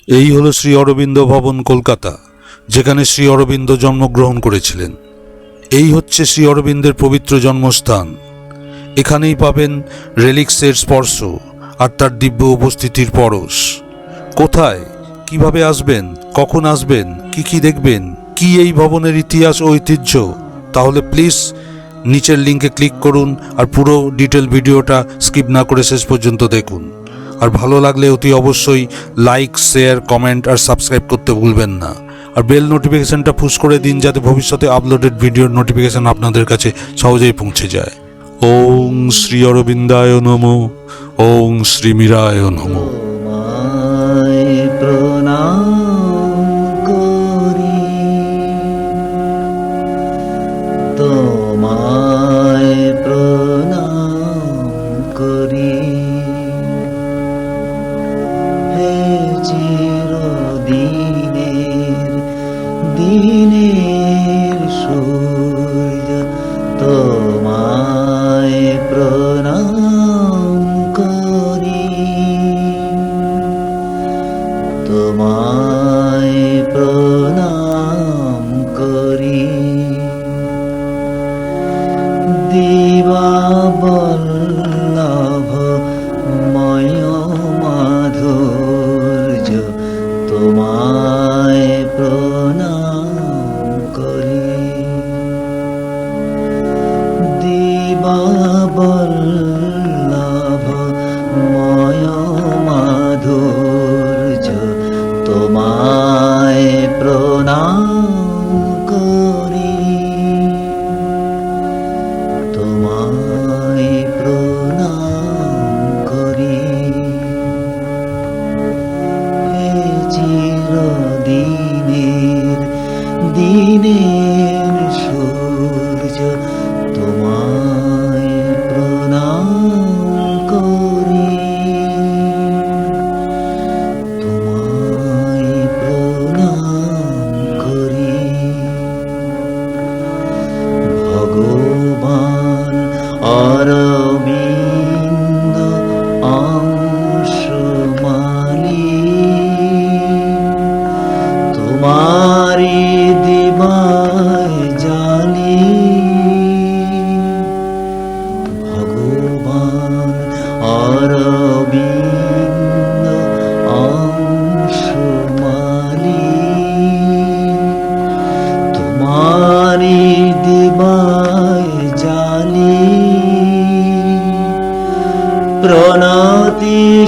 এই হলো শ্রী অরবিন্দ ভবন, কলকাতা, যেখানে শ্রী অরবিন্দ জন্মগ্রহণ করেছিলেন। এই হচ্ছে শ্রী অরবিন্দের পবিত্র জন্মস্থান। এখানেই পাবেন রেলিক্সের স্পর্শ আর তার দিব্য উপস্থিতির পরশ। কোথায়, কিভাবে আসবেন, কখন আসবেন, কি দেখবেন, কি এই ভবনের ইতিহাস ও ঐতিহ্য, তাহলে প্লিজ নিচের লিঙ্কে ক্লিক করুন আর পুরো ডিটেল ভিডিওটা স্কিপ না করে শেষ পর্যন্ত দেখুন। আর ভালো লাগলে অতি অবশ্যই লাইক, শেয়ার, কমেন্ট আর সাবস্ক্রাইব করতে ভুলবেন না। আর বেল নোটিফিকেশনটা পুশ করে দিন, যাতে ভবিষ্যতে আপলোডেড ভিডিওর নোটিফিকেশন আপনাদের কাছে সহজেই পৌঁছে যায়। ওং শ্রী অরবিন্দায় নমো, ওং শ্রী মীরায় নমো। তোমায় প্রণাম করি, তোমায় প্রণাম করি, হে দিনের সূর্য, তোমায় প্রণাম করি, তোমায় প্রণাম করি। দিবাবল্লভ ময় মাধুর্য, তোমায় প্রণাম করি। দিবাবল্লভ ময় মাধুর্য, তোমায় প্রণাম করি, তোমায় প্রণাম করি। হে চিরদিনের